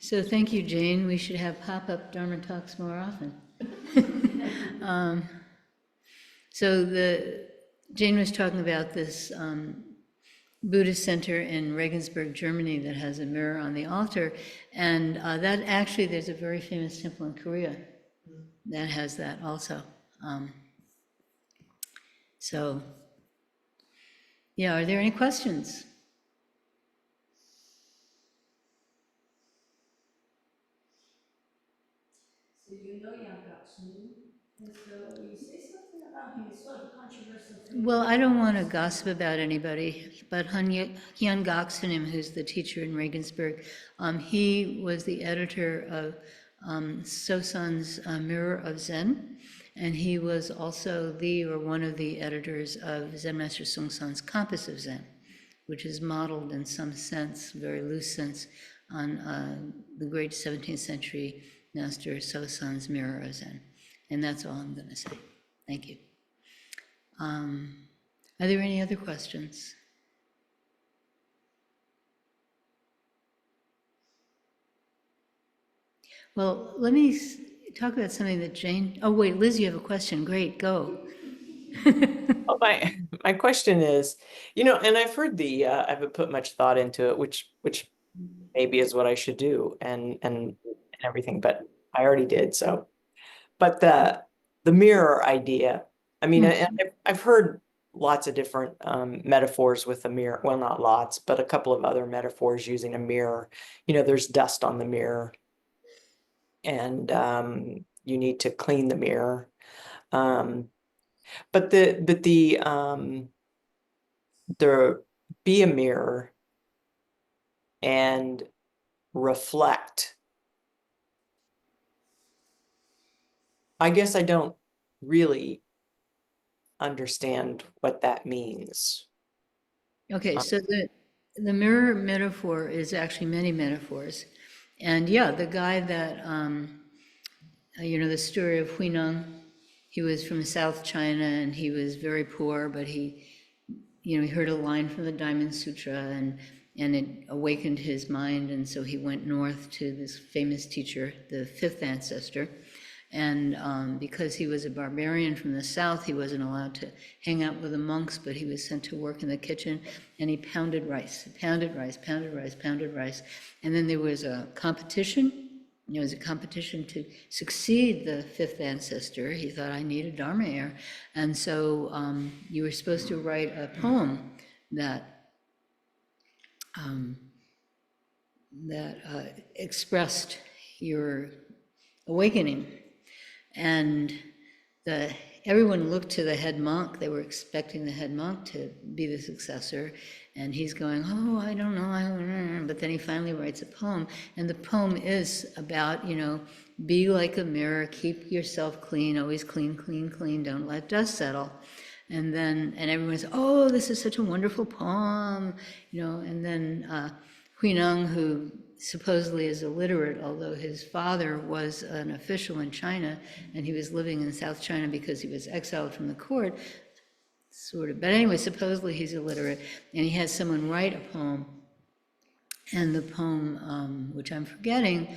So thank you, Jane. We should have pop-up Dharma talks more often. So Jane was talking about this Buddhist center in Regensburg, Germany, that has a mirror on the altar, and that actually, there's a very famous temple in Korea that has that also. So, yeah, are there any questions? So you know Yang Gaksun, and so will you say something about him? It's sort of a controversial thing. Well, I don't want to gossip about anybody, but Hyun Gaksunim, who's the teacher in Regensburg, he was the editor of Sosan's Mirror of Zen, and he was also one of the editors of Zen Master Songsan's Compass of Zen, which is modeled in some sense, very loose sense, on the great 17th century Master Sosan's Mirror of Zen. And that's all I'm going to say. Thank you. Are there any other questions? Well, let me talk about something that Jane, oh wait, Liz, you have a question. Great, go. Well, my question is, and I've heard I haven't put much thought into it, which maybe is what I should do and everything, but I already did. So, but the mirror idea, I mean, I've heard lots of different metaphors with a mirror. Well, not lots, but a couple of other metaphors using a mirror. There's dust on the mirror, and you need to clean the mirror. But there be a mirror and reflect. I guess I don't really understand what that means. Okay, so the mirror metaphor is actually many metaphors. And yeah, the guy that, the story of Huineng, he was from South China and he was very poor, but he heard a line from the Diamond Sutra and it awakened his mind. And so he went north to this famous teacher, the fifth ancestor. And because he was a barbarian from the south, he wasn't allowed to hang out with the monks, but he was sent to work in the kitchen, and he pounded rice, pounded rice, pounded rice, pounded rice. And then there was a competition. There was a competition to succeed the fifth ancestor. He thought, I need a Dharma heir. And so you were supposed to write a poem that expressed your awakening. And everyone looked to the head monk. They were expecting the head monk to be the successor. And he's going, oh, I don't know. But then he finally writes a poem. And the poem is about, be like a mirror, keep yourself clean, always clean, clean, clean, don't let dust settle. And everyone's, oh, this is such a wonderful poem, and then Huineng, who supposedly is illiterate, although his father was an official in China, and he was living in South China because he was exiled from the court, sort of. But anyway, supposedly he's illiterate, and he has someone write a poem, and the poem, which I'm forgetting,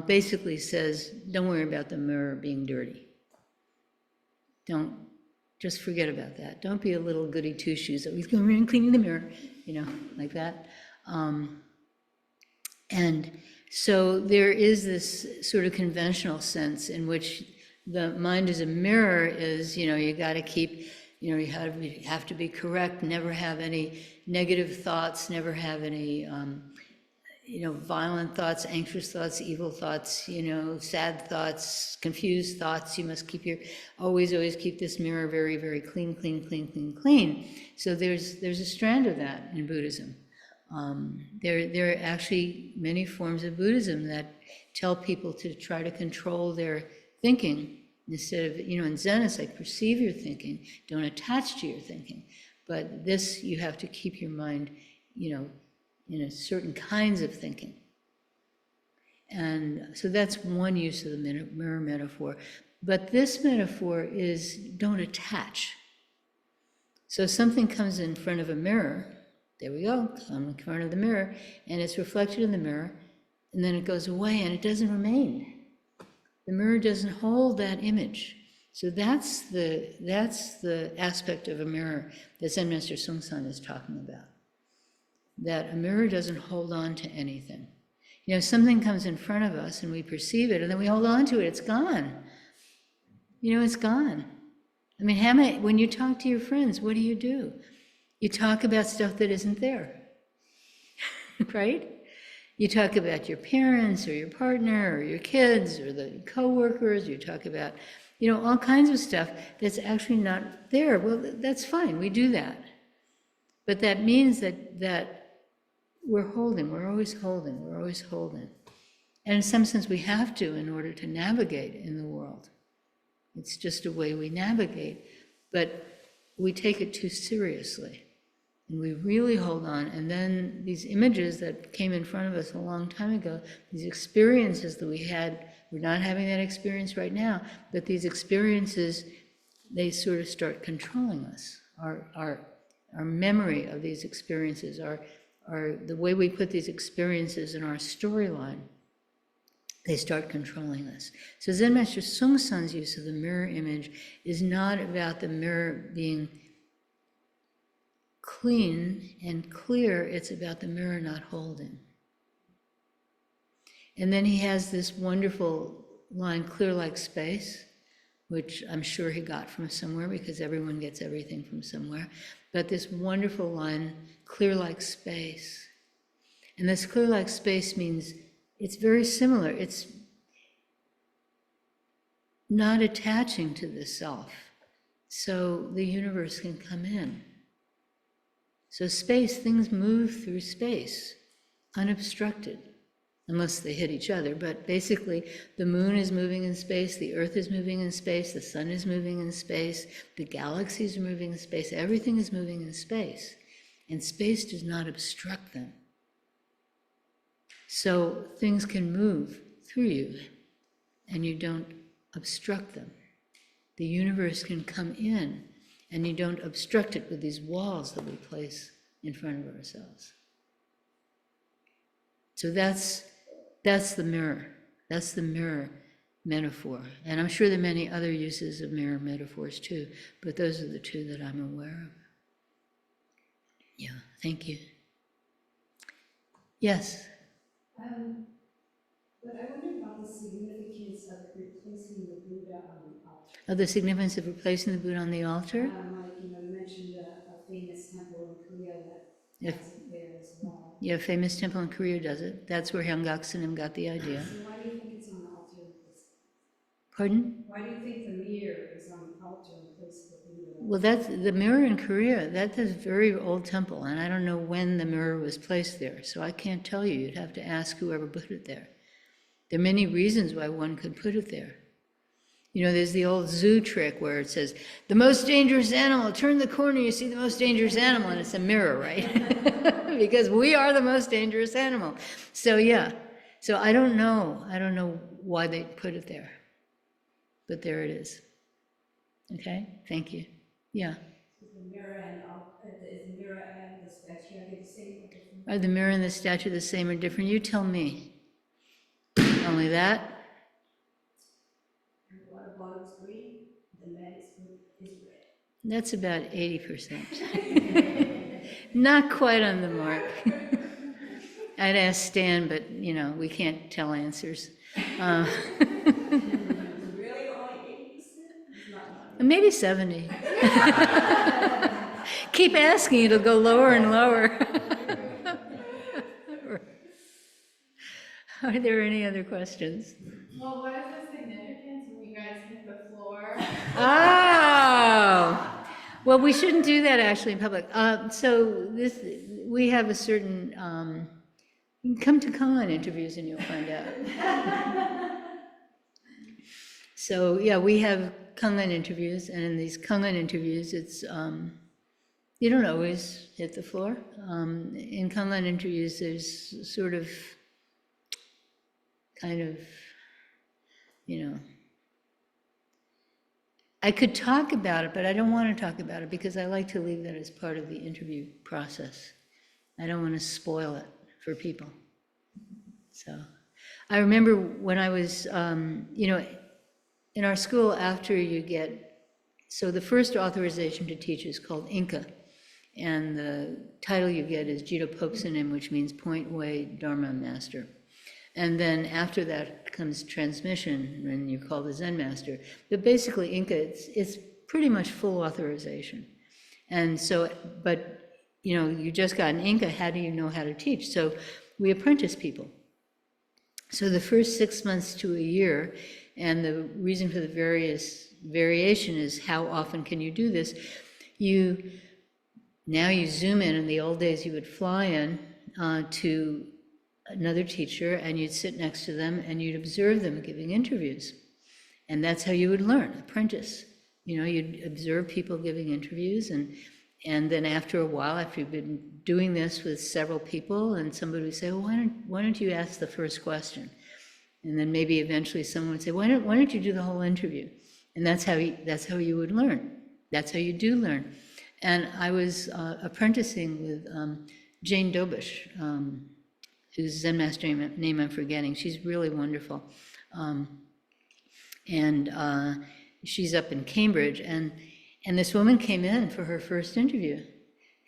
basically says, don't worry about the mirror being dirty. Just forget about that. Don't be a little goody two-shoes, always going around cleaning the mirror, like that. And so there is this sort of conventional sense in which the mind as a mirror is, you got to keep, you have to be correct, never have any negative thoughts, never have any, violent thoughts, anxious thoughts, evil thoughts, sad thoughts, confused thoughts. You must always keep this mirror very, very clean, clean, clean, clean, clean. So there's a strand of that in Buddhism. There are actually many forms of Buddhism that tell people to try to control their thinking instead of, in Zen it's like perceive your thinking, don't attach to your thinking. But this, you have to keep your mind, in a certain kinds of thinking. And so that's one use of the mirror metaphor. But this metaphor is don't attach. So something comes in front of a mirror, there we go, come in front of the mirror, and it's reflected in the mirror. and then it goes away and it doesn't remain. The mirror doesn't hold that image. So that's the aspect of a mirror that Zen Master Sung San is talking about. That a mirror doesn't hold on to anything. You know, something comes in front of us and we perceive it and then we hold on to it, it's gone. You know, it's gone. I mean, when you talk to your friends, what do? You talk about stuff that isn't there, right? You talk about your parents or your partner or your kids or the coworkers. You talk about, you know, all kinds of stuff that's actually not there. Well, that's fine. We do that. But that means that we're holding. We're always holding. We're always holding. And in some sense, we have to in order to navigate in the world. It's just a way we navigate. But we take it too seriously. And we really hold on, and then these images that came in front of us a long time ago, these experiences that we had, we're not having that experience right now, but these experiences, they sort of start controlling us. Our memory of these experiences, the way we put these experiences in our storyline, they start controlling us. So Zen Master Sung San's use of the mirror image is not about the mirror being clean and clear, it's about the mirror not holding. And then he has this wonderful line, clear like space, which I'm sure he got from somewhere because everyone gets everything from somewhere. But this wonderful line, clear like space. And this clear like space means it's very similar. It's not attaching to the self. So the universe can come in. So space, things move through space, unobstructed, unless they hit each other. But basically, the moon is moving in space, the earth is moving in space, the sun is moving in space, the galaxies are moving in space, everything is moving in space. And space does not obstruct them. So things can move through you, and you don't obstruct them. The universe can come in, and you don't obstruct it with these walls that we place in front of ourselves. So that's the mirror. That's the mirror metaphor. And I'm sure there are many other uses of mirror metaphors too, but those are the two that I'm aware of. Yeah, thank you. Yes? But I wonder about the significance of replacing the Buddha on the altar. Oh, the significance of replacing the Buddha on the altar? Like, you mentioned a famous temple in Korea that has it there as well. Yeah, famous temple in Korea does it. That's where Hyangak-senim got the idea. So why do you think it's on the altar in place? Pardon? Why do you think the mirror is on the altar in place of the Buddha? Well, that's the mirror in Korea. That's a very old temple, and I don't know when the mirror was placed there, so I can't tell you. You'd have to ask whoever put it there. There are many reasons why one could put it there. You know, there's the old zoo trick where it says, the most dangerous animal, turn the corner, you see the most dangerous animal, and it's a mirror, right? Because we are the most dangerous animal. So yeah, so I don't know why they put it there, but there it is. Okay, thank you. Yeah. The mirror and the statue, are they the same or different? Are the mirror and the statue the same or different? You tell me. Only that? The water bottom's green, the mat is red. That's about 80%. Not quite on the mark. I'd ask Stan, but we can't tell answers. Really, only 80%? Maybe 70. Keep asking, it'll go lower and lower. Are there any other questions? Well, what is the significance when you guys hit the floor? Oh, well, we shouldn't do that actually in public. So we have a certain, come to Kangen interviews and you'll find out. So yeah, we have Kangen interviews, and in these Kangen interviews, it's, you don't always hit the floor. In Kangen interviews, there's sort of, kind of, I could talk about it, but I don't want to talk about it because I like to leave that as part of the interview process. I don't want to spoil it for people. So I remember when I was, in our school, after you get, so the first authorization to teach is called Inca. And the title you get is Jito Poksunim, which means Point Way Dharma Master. And then after that comes transmission, and you're called the Zen Master. But basically, Inca, it's pretty much full authorization. And so, but, you just got an Inca, how do you know how to teach? So we apprentice people. So the first 6 months to a year, and the reason for the variation is how often can you do this? Now you zoom in the old days you would fly in to another teacher and you'd sit next to them and you'd observe them giving interviews. And that's how you would learn, apprentice. You'd observe people giving interviews and then after a while, after you've been doing this with several people, and somebody would say, well, why don't you ask the first question? And then maybe eventually someone would say, why don't you do the whole interview? And that's how you would learn. That's how you do learn. And I was apprenticing with Jane Dobish, whose Zen Master name I'm forgetting. She's really wonderful. And she's up in Cambridge. And this woman came in for her first interview.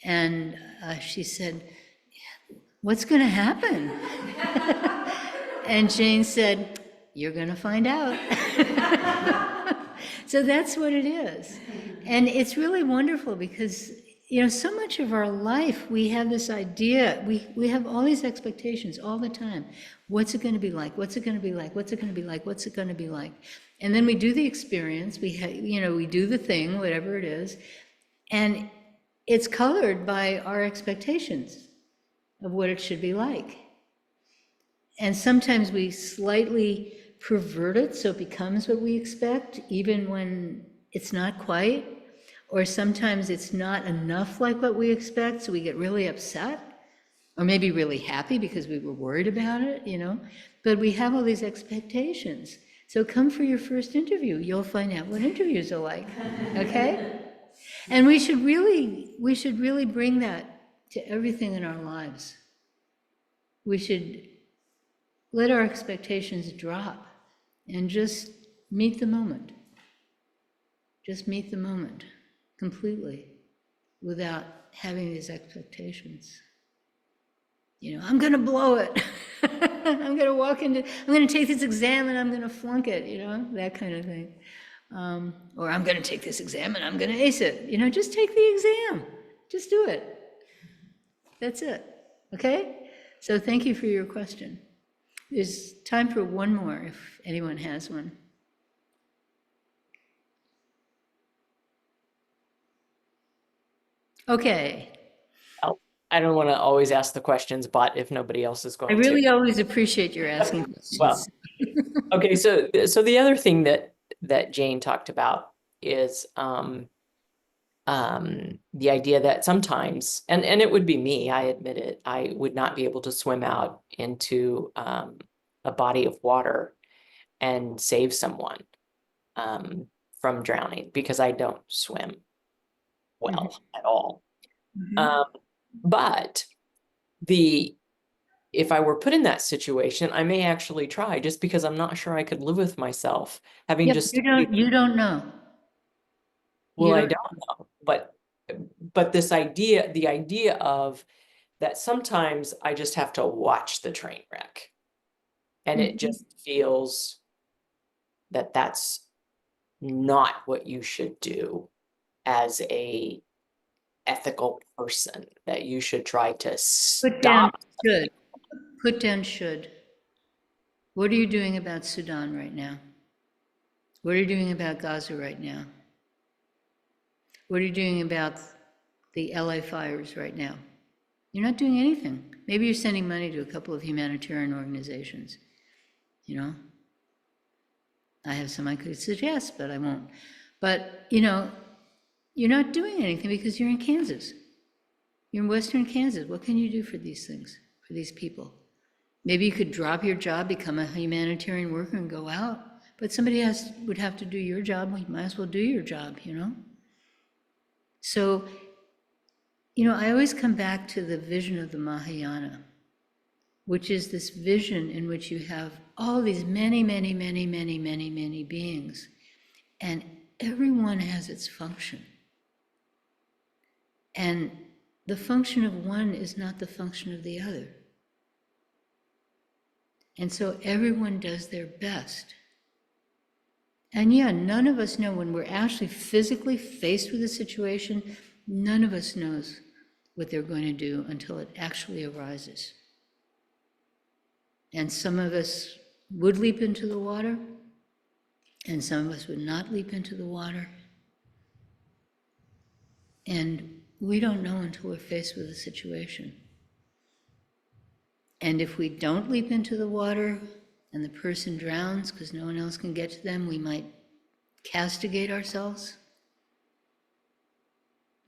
And she said, what's going to happen? And Jane said, you're going to find out. So that's what it is. And it's really wonderful because, so much of our life, we have this idea, we have all these expectations all the time. What's it going to be like? What's it going to be like? What's it going to be like? What's it going to be like? And then we do the experience, we do the thing, whatever it is, and it's colored by our expectations of what it should be like. And sometimes we slightly pervert it so it becomes what we expect, even when it's not quite. Or sometimes it's not enough like what we expect, so we get really upset, or maybe really happy because we were worried about it, But we have all these expectations. So come for your first interview. You'll find out what interviews are like, okay? And we should really bring that to everything in our lives. We should let our expectations drop and just meet the moment. Just meet the moment completely without having these expectations. I'm going to blow it. I'm going to take this exam and I'm going to flunk it, that kind of thing. Or I'm going to take this exam and I'm going to ace it. Just take the exam. Just do it. That's it. Okay? So thank you for your question. There's time for one more if anyone has one. Okay. I don't want to always ask the questions, but if nobody else is going I really to. always appreciate your asking questions. Well, okay, so the other thing that Jane talked about is the idea that sometimes, and it would be me, I admit it, I would not be able to swim out into a body of water and save someone from drowning because I don't swim well at all. But if I were put in that situation, I may actually try just because I'm not sure I could live with myself having just. You don't know. Well, I don't know, but the idea of that sometimes I just have to watch the train wreck, and it just feels that that's not what you should do as a ethical person, that you should try to stop. Put down should. What are you doing about Sudan right now? What are you doing about Gaza right now? What are you doing about the LA fires right now? You're not doing anything. Maybe you're sending money to a couple of humanitarian organizations. I have some I could suggest, but I won't. But, you're not doing anything because you're in Kansas. You're in Western Kansas. What can you do for these things, for these people? Maybe you could drop your job, become a humanitarian worker and go out. But somebody would have to do your job. Well, you might as well do your job, So, I always come back to the vision of the Mahayana. which is this vision in which you have all these many, many, many, many, many, many beings, and everyone has its function. And the function of one is not the function of the other. And so everyone does their best. And yeah, none of us know when we're actually physically faced with a situation, none of us knows what they're going to do until it actually arises. And some of us would leap into the water, and some of us would not leap into the water. And we don't know until we're faced with a situation. And if we don't leap into the water and the person drowns because no one else can get to them, we might castigate ourselves.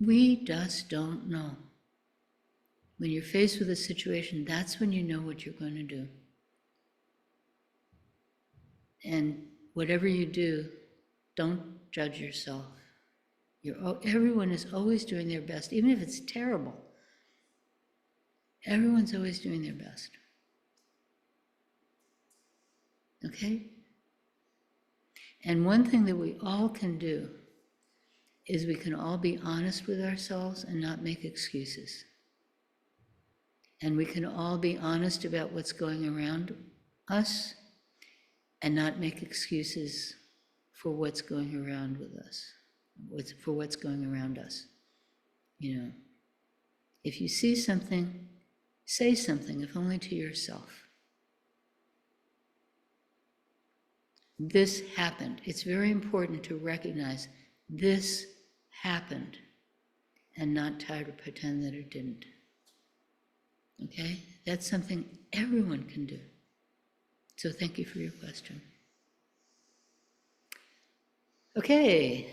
We just don't know. When you're faced with a situation, that's when you know what you're going to do. And whatever you do, don't judge yourself. Everyone is always doing their best, even if it's terrible. Everyone's always doing their best. Okay? And one thing that we all can do is we can all be honest with ourselves and not make excuses. And we can all be honest about what's going around us and not make excuses for what's going around with us, for what's going around us. You know, if you see something, say something, if only to yourself. This happened. It's very important to recognize this happened and not try to pretend that it didn't. Okay? That's something everyone can do. So thank you for your question. Okay.